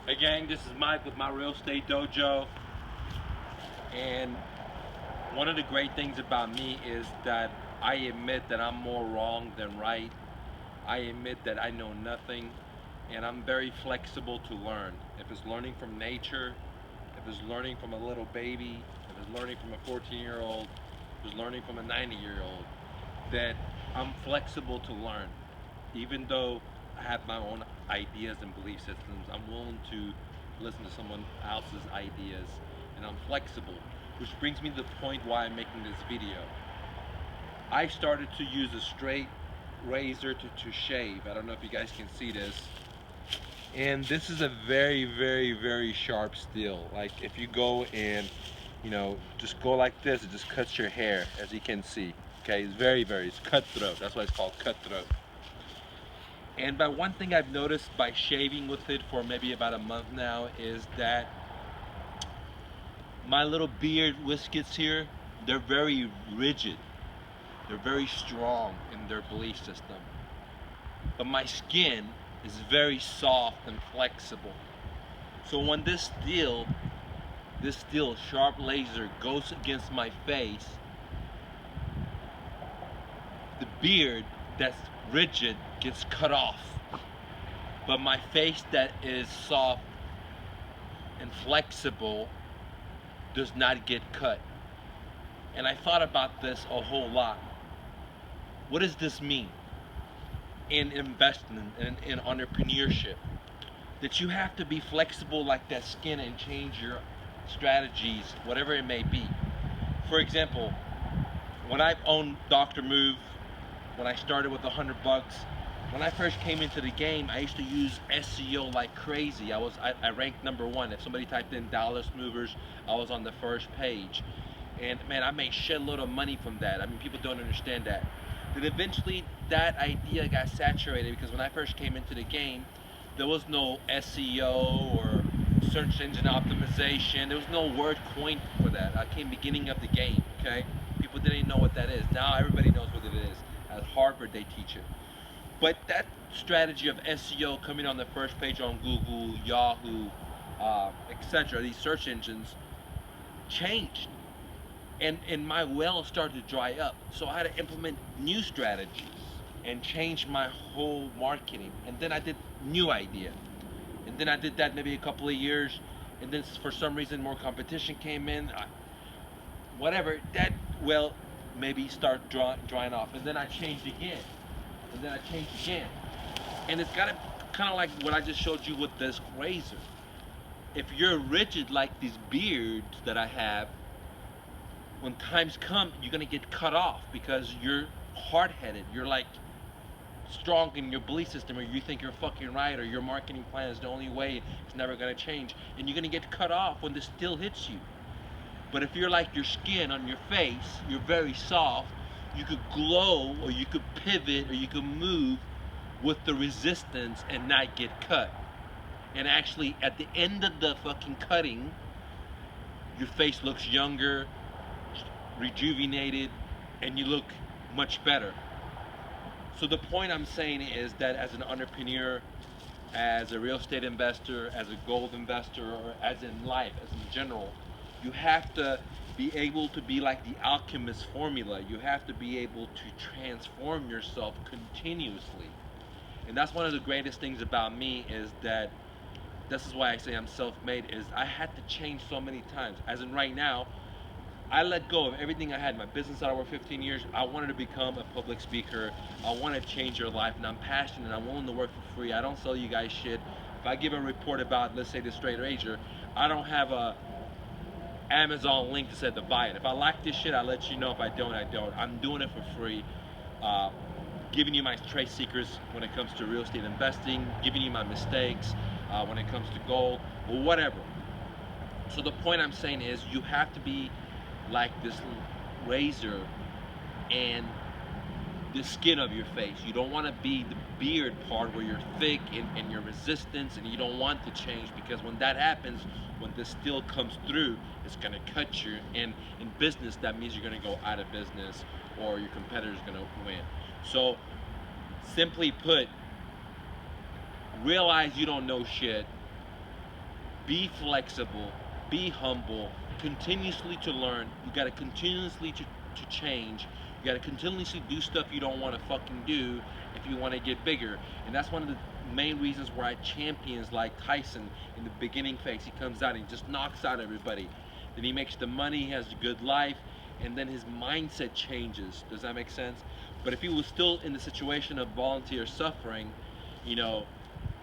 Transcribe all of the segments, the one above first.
Hey gang, this is Mike with My Real Estate Dojo. And one of the great things about me is that I admit that I'm more wrong than right. I admit that I know nothing, and I'm very flexible to learn. If it's learning from nature, if it's learning from a little baby, if it's learning from a 14-year-old, if it's learning from a 90-year-old, that I'm flexible to learn. Even though I have my own ideas and belief systems, I'm willing to listen to someone else's ideas, and I'm flexible. Which brings me to the point why I'm making this video. I started to use a straight razor to shave. I don't know if you guys can see this. And this is a very, very, very sharp steel. Like if you go and, just go like this, it just cuts your hair, as you can see. Okay, it's very, very, it's cutthroat. That's why it's called cutthroat. And by one thing I've noticed by shaving with it for maybe about a month now is that my little beard whiskers here, they're very rigid. They're very strong in their belief system. But my skin is very soft and flexible. So when this steel sharp laser goes against my face, the beard that's rigid gets cut off. But my face that is soft and flexible does not get cut. And I thought about this a whole lot. What does this mean in investment and in entrepreneurship? That you have to be flexible like that skin and change your strategies, whatever it may be. For example, when I owned Dr. Move, when I started with $100, when I first came into the game, I used to use SEO like crazy. I ranked #1. If somebody typed in Dallas Movers, I was on the first page. And man, I made shitload of money from that. I mean, people don't understand that. Then eventually that idea got saturated because when I first came into the game, there was no SEO or search engine optimization. There was no word coin for that. I came beginning of the game, okay? People didn't know what that is. Now everybody knows what it is. At Harvard they teach it. But that strategy of SEO coming on the first page on Google, Yahoo, etc., these search engines changed. And my well started to dry up. So I had to implement new strategies and change my whole marketing. And then I did new idea. And then I did that maybe a couple of years. And then for some reason more competition came in. Whatever, that well maybe start drying off. And then I changed again. And then I changed again. And it's got to kind of like what I just showed you with this razor. If you're rigid like these beards that I have, when times come, you're gonna get cut off because you're hard-headed. You're like strong in your belief system, or you think you're fucking right, or your marketing plan is the only way. It's never gonna change, and you're gonna get cut off when this still hits you. But if you're like your skin on your face, you're very soft. You could glow, or you could pivot, or you could move with the resistance and not get cut. And actually, at the end of the fucking cutting, your face looks younger, rejuvenated, and you look much better. So the point I'm saying is that as an entrepreneur, as a real estate investor, as a gold investor, or as in life, as in general, you have to be able to be like the alchemist formula. You have to be able to transform yourself continuously. And that's one of the greatest things about me is that this is why I say I'm self-made is I had to change so many times. As in right now, I let go of everything I had. My business out over 15 years. I wanted to become a public speaker. I want to change your life, and I'm passionate. I'm willing to work for free. I don't sell you guys shit. If I give a report about, let's say, the straight razor, I don't have a Amazon link that said to buy it. If I like this shit, I let you know. If I don't, I don't. I'm doing it for free. Uh, Giving you my trade secrets when it comes to real estate investing, giving you my mistakes when it comes to gold, or whatever. So the point I'm saying is you have to be like this razor and the skin of your face. You don't want to be the beard part where you're thick and your resistance, and you don't want to change because when that happens, when this steel comes through, it's going to cut you. And in business, that means you're going to go out of business or your competitor's going to win. So simply put, realize you don't know shit. be flexible, be humble, continuously to learn. You gotta continuously to change. You gotta continuously do stuff you don't want to fucking do if you want to get bigger. And that's one of the main reasons why champions like Tyson in the beginning phase, he comes out and he just knocks out everybody. Then he makes the money, he has a good life, and then his mindset changes. Does that make sense? But if he was still in the situation of volunteer suffering, you know,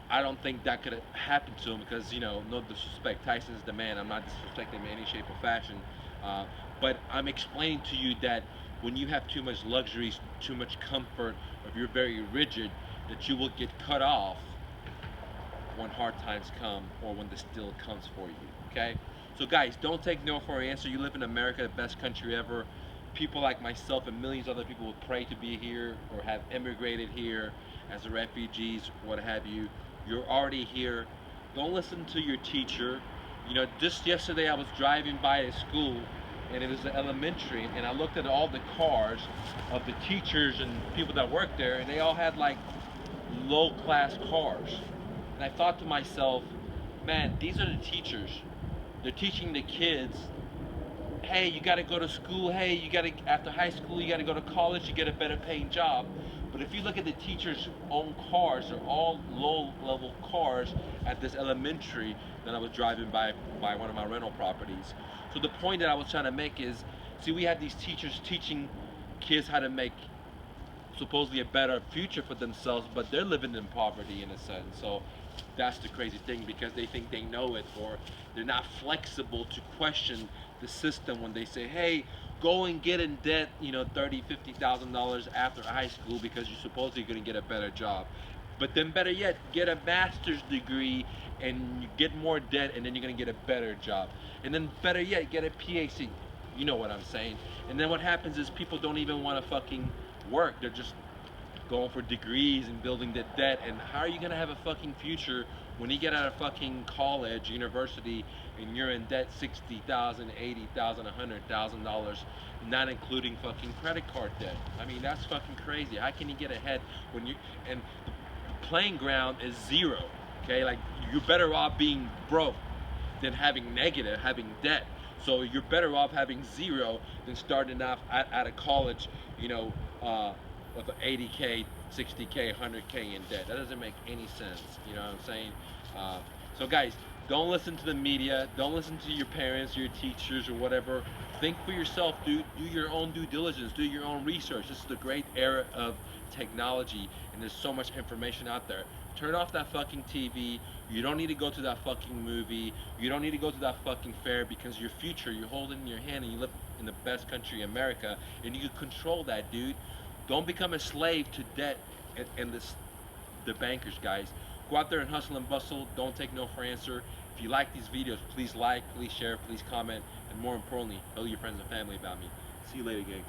I don't think that could have happened to him because, no disrespect, Tyson's the man. I'm not disrespecting him in any shape or fashion. Uh, but I'm explaining to you that when you have too much luxuries, too much comfort, or if you're very rigid, that you will get cut off when hard times come or when the steel comes for you. Okay? So guys, don't take no for an answer. You live in America, the best country ever. People like myself and millions of other people would pray to be here or have immigrated here as refugees, what have you. You're already here. Don't listen to your teacher. Just yesterday I was driving by a school and it was an elementary, and I looked at all the cars of the teachers and people that work there, and they all had like low class cars. And I thought to myself, man, these are the teachers. They're teaching the kids, hey, you got to go to school. Hey, after high school, you got to go to college. You get a better paying job. But if you look at the teachers' own cars, they're all low-level cars at this elementary that I was driving by one of my rental properties. So the point that I was trying to make is, see, we have these teachers teaching kids how to make supposedly a better future for themselves, but they're living in poverty in a sense. So that's the crazy thing, because they think they know it, or they're not flexible to question the system when they say, hey, go and get in debt, $30,000-$50,000 after high school because you're supposedly going to get a better job. But then better yet, get a master's degree and you get more debt, and then you're going to get a better job. And then better yet, get a PhD. You know what I'm saying? And then what happens is people don't even want to fucking work. They're just going for degrees and building the debt. And how are you going to have a fucking future when you get out of fucking college, university, and you're in debt $60,000, $80,000, $100,000, not including fucking credit card debt? I mean, that's fucking crazy. How can you get ahead when and the playing ground is zero, okay? Like, you're better off being broke than having debt. So you're better off having zero than starting off out of college, with 80K, 60K, 100K in debt. That doesn't make any sense. You know what I'm saying? So guys, don't listen to the media. Don't listen to your parents, your teachers, or whatever. Think for yourself. Do your own due diligence. Do your own research. This is the great era of technology, and there's so much information out there. Turn off that fucking TV. You don't need to go to that fucking movie. You don't need to go to that fucking fair, because your future, you're holding in your hand, and you live in the best country, America, and you can control that, dude. Don't become a slave to debt and the bankers, guys. Go out there and hustle and bustle. Don't take no for an answer. If you like these videos, please like, please share, please comment, and more importantly, tell your friends and family about me. See you later, gang.